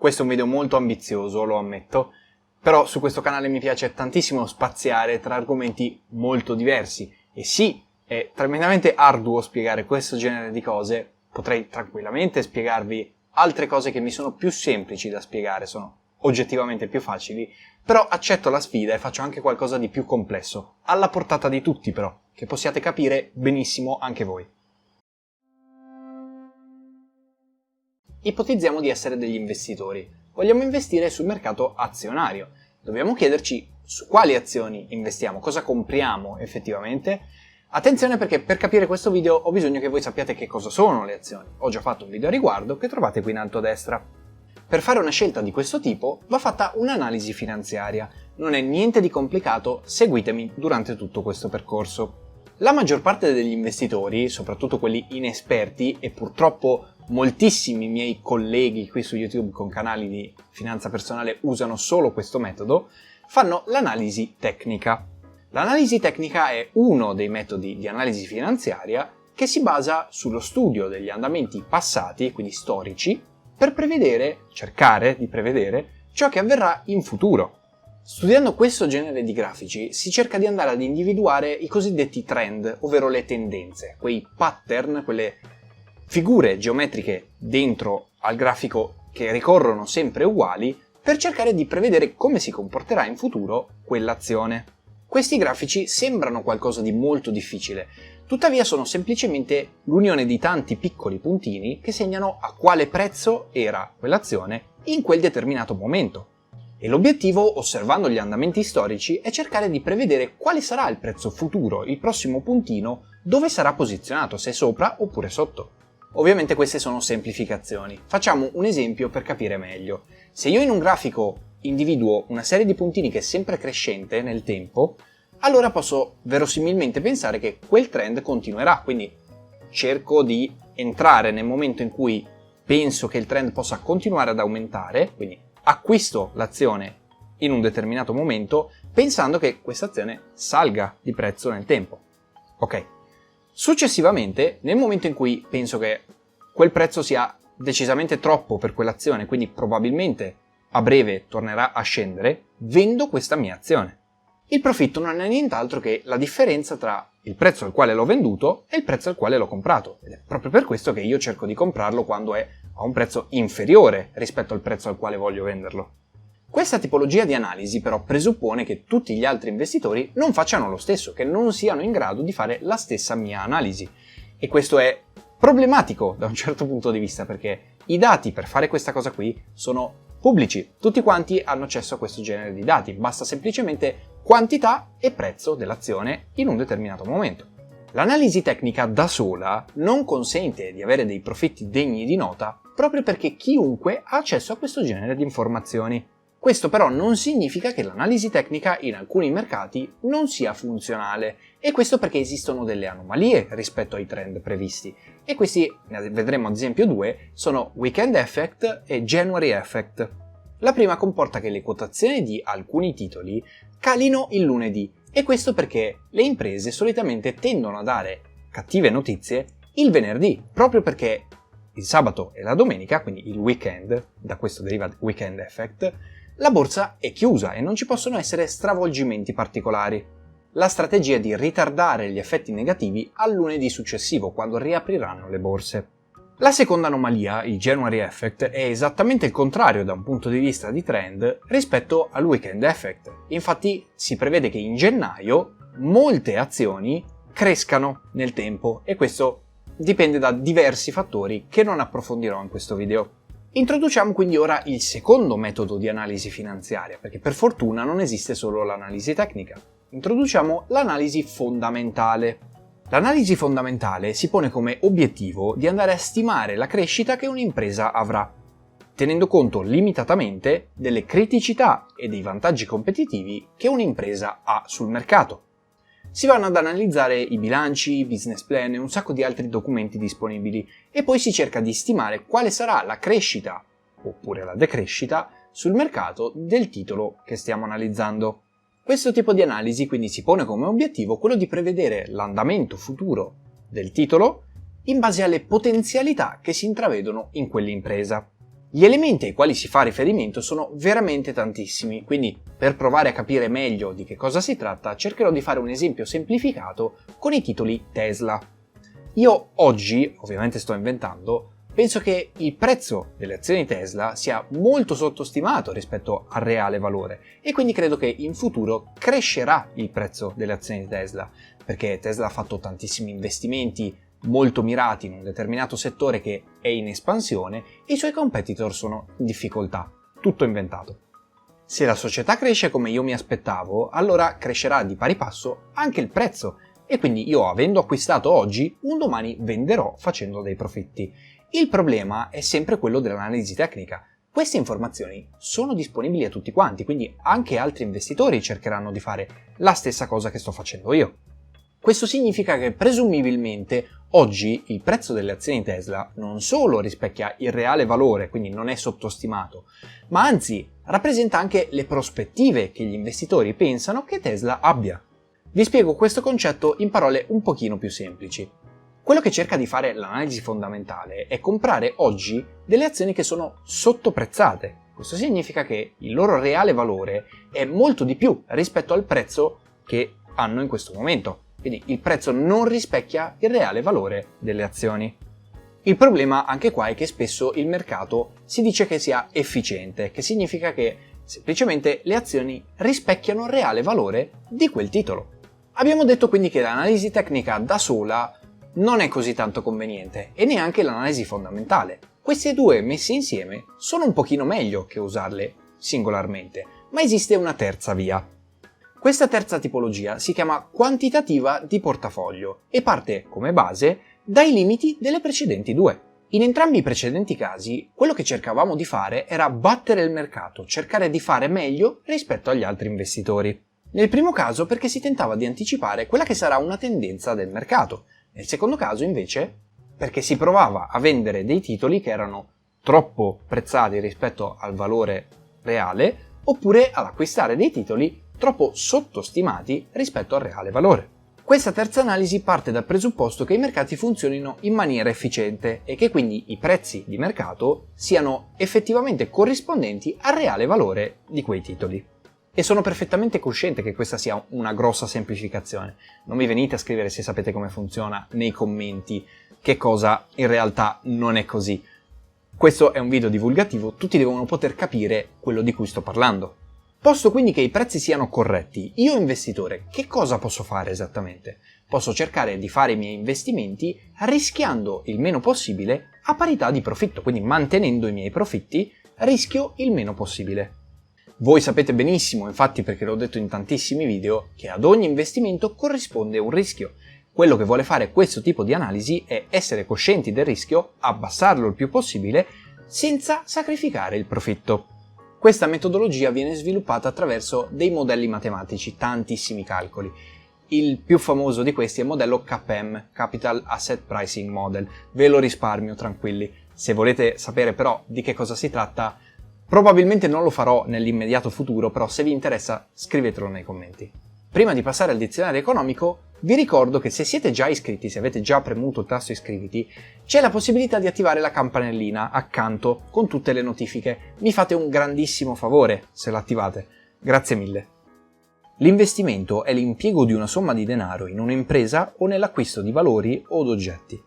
Questo è un video molto ambizioso, lo ammetto, però su questo canale mi piace tantissimo spaziare tra argomenti molto diversi. E sì, è tremendamente arduo spiegare questo genere di cose, potrei tranquillamente spiegarvi altre cose che mi sono più semplici da spiegare, sono oggettivamente più facili, però accetto la sfida e faccio anche qualcosa di più complesso, alla portata di tutti però, che possiate capire benissimo anche voi. Ipotizziamo di essere degli investitori. Vogliamo investire sul mercato azionario. Dobbiamo chiederci su quali azioni investiamo, cosa compriamo effettivamente. Attenzione perché per capire questo video ho bisogno che voi sappiate che cosa sono le azioni. Ho già fatto un video a riguardo che trovate qui in alto a destra. Per fare una scelta di questo tipo va fatta un'analisi finanziaria. Non è niente di complicato, seguitemi durante tutto questo percorso. La maggior parte degli investitori, soprattutto quelli inesperti, e purtroppo moltissimi miei colleghi qui su YouTube con canali di finanza personale usano solo questo metodo, fanno l'analisi tecnica. L'analisi tecnica è uno dei metodi di analisi finanziaria che si basa sullo studio degli andamenti passati, quindi storici, per cercare di prevedere ciò che avverrà in futuro. Studiando questo genere di grafici si cerca di andare ad individuare i cosiddetti trend, ovvero le tendenze, quei pattern, quelle figure geometriche dentro al grafico che ricorrono sempre uguali, per cercare di prevedere come si comporterà in futuro quell'azione. Questi grafici sembrano qualcosa di molto difficile, tuttavia sono semplicemente l'unione di tanti piccoli puntini che segnano a quale prezzo era quell'azione in quel determinato momento. E l'obiettivo, osservando gli andamenti storici, è cercare di prevedere quale sarà il prezzo futuro, il prossimo puntino, dove sarà posizionato, se sopra oppure sotto. Ovviamente queste sono semplificazioni. Facciamo un esempio per capire meglio. Se io in un grafico individuo una serie di puntini che è sempre crescente nel tempo, allora posso verosimilmente pensare che quel trend continuerà, quindi cerco di entrare nel momento in cui penso che il trend possa continuare ad aumentare, quindi acquisto l'azione in un determinato momento pensando che questa azione salga di prezzo nel tempo. Ok. Successivamente, nel momento in cui penso che quel prezzo sia decisamente troppo per quell'azione, quindi probabilmente a breve tornerà a scendere, vendo questa mia azione. Il profitto non è nient'altro che la differenza tra il prezzo al quale l'ho venduto e il prezzo al quale l'ho comprato. Ed è proprio per questo che io cerco di comprarlo quando è a un prezzo inferiore rispetto al prezzo al quale voglio venderlo. Questa tipologia di analisi però presuppone che tutti gli altri investitori non facciano lo stesso, che non siano in grado di fare la stessa mia analisi. E questo è problematico da un certo punto di vista, perché i dati per fare questa cosa qui sono pubblici. Tutti quanti hanno accesso a questo genere di dati, basta semplicemente quantità e prezzo dell'azione in un determinato momento. L'analisi tecnica da sola non consente di avere dei profitti degni di nota proprio perché chiunque ha accesso a questo genere di informazioni. Questo però non significa che l'analisi tecnica in alcuni mercati non sia funzionale, e questo perché esistono delle anomalie rispetto ai trend previsti, e questi, ne vedremo ad esempio due, sono Weekend Effect e January Effect. La prima comporta che le quotazioni di alcuni titoli calino il lunedì, e questo perché le imprese solitamente tendono a dare cattive notizie il venerdì, proprio perché il sabato e la domenica, quindi il weekend, da questo deriva Weekend Effect, la borsa è chiusa e non ci possono essere stravolgimenti particolari. La strategia è di ritardare gli effetti negativi al lunedì successivo, quando riapriranno le borse. La seconda anomalia, il January Effect, è esattamente il contrario da un punto di vista di trend rispetto al Weekend Effect. Infatti si prevede che in gennaio molte azioni crescano nel tempo, e questo dipende da diversi fattori che non approfondirò in questo video. Introduciamo quindi ora il secondo metodo di analisi finanziaria, perché per fortuna non esiste solo l'analisi tecnica. Introduciamo l'analisi fondamentale. L'analisi fondamentale si pone come obiettivo di andare a stimare la crescita che un'impresa avrà, tenendo conto limitatamente delle criticità e dei vantaggi competitivi che un'impresa ha sul mercato. Si vanno ad analizzare i bilanci, i business plan e un sacco di altri documenti disponibili, e poi si cerca di stimare quale sarà la crescita, oppure la decrescita, sul mercato del titolo che stiamo analizzando. Questo tipo di analisi quindi si pone come obiettivo quello di prevedere l'andamento futuro del titolo in base alle potenzialità che si intravedono in quell'impresa. Gli elementi ai quali si fa riferimento sono veramente tantissimi, quindi per provare a capire meglio di che cosa si tratta cercherò di fare un esempio semplificato con i titoli Tesla. Io oggi, ovviamente sto inventando, penso che il prezzo delle azioni Tesla sia molto sottostimato rispetto al reale valore e quindi credo che in futuro crescerà il prezzo delle azioni di Tesla, perché Tesla ha fatto tantissimi investimenti molto mirati in un determinato settore che è in espansione e i suoi competitor sono in difficoltà. Tutto inventato. Se la società cresce come io mi aspettavo, allora crescerà di pari passo anche il prezzo e quindi io, avendo acquistato oggi, un domani venderò facendo dei profitti. Il problema è sempre quello dell'analisi tecnica. Queste informazioni sono disponibili a tutti quanti, quindi anche altri investitori cercheranno di fare la stessa cosa che sto facendo io. Questo significa che presumibilmente oggi il prezzo delle azioni Tesla non solo rispecchia il reale valore, quindi non è sottostimato, ma anzi rappresenta anche le prospettive che gli investitori pensano che Tesla abbia. Vi spiego questo concetto in parole un pochino più semplici. Quello che cerca di fare l'analisi fondamentale è comprare oggi delle azioni che sono sottoprezzate. Questo significa che il loro reale valore è molto di più rispetto al prezzo che hanno in questo momento. Quindi il prezzo non rispecchia il reale valore delle azioni. Il problema anche qua è che spesso il mercato si dice che sia efficiente, che significa che semplicemente le azioni rispecchiano il reale valore di quel titolo. Abbiamo detto quindi che l'analisi tecnica da sola non è così tanto conveniente e neanche l'analisi fondamentale. Queste due messe insieme sono un pochino meglio che usarle singolarmente, ma esiste una terza via. Questa terza tipologia si chiama quantitativa di portafoglio e parte come base dai limiti delle precedenti due. In entrambi i precedenti casi, quello che cercavamo di fare era battere il mercato, cercare di fare meglio rispetto agli altri investitori. Nel primo caso perché si tentava di anticipare quella che sarà una tendenza del mercato. Nel secondo caso, invece, perché si provava a vendere dei titoli che erano troppo prezzati rispetto al valore reale, oppure ad acquistare dei titoli troppo sottostimati rispetto al reale valore. Questa terza analisi parte dal presupposto che i mercati funzionino in maniera efficiente e che quindi i prezzi di mercato siano effettivamente corrispondenti al reale valore di quei titoli. E sono perfettamente cosciente che questa sia una grossa semplificazione. Non mi venite a scrivere, se sapete come funziona, nei commenti che cosa in realtà non è così. Questo è un video divulgativo, tutti devono poter capire quello di cui sto parlando. Posto quindi che i prezzi siano corretti, io investitore che cosa posso fare esattamente? Posso cercare di fare i miei investimenti rischiando il meno possibile a parità di profitto, quindi mantenendo i miei profitti rischio il meno possibile. Voi sapete benissimo, infatti perché l'ho detto in tantissimi video, che ad ogni investimento corrisponde un rischio. Quello che vuole fare questo tipo di analisi è essere coscienti del rischio, abbassarlo il più possibile, senza sacrificare il profitto. Questa metodologia viene sviluppata attraverso dei modelli matematici, tantissimi calcoli. Il più famoso di questi è il modello CAPM, Capital Asset Pricing Model. Ve lo risparmio, tranquilli. Se volete sapere però di che cosa si tratta, probabilmente non lo farò nell'immediato futuro, però se vi interessa scrivetelo nei commenti. Prima di passare al dizionario economico, vi ricordo che se siete già iscritti, se avete già premuto il tasto iscriviti, c'è la possibilità di attivare la campanellina accanto con tutte le notifiche. Mi fate un grandissimo favore se l'attivate. Grazie mille. L'investimento è l'impiego di una somma di denaro in un'impresa o nell'acquisto di valori o d'oggetti.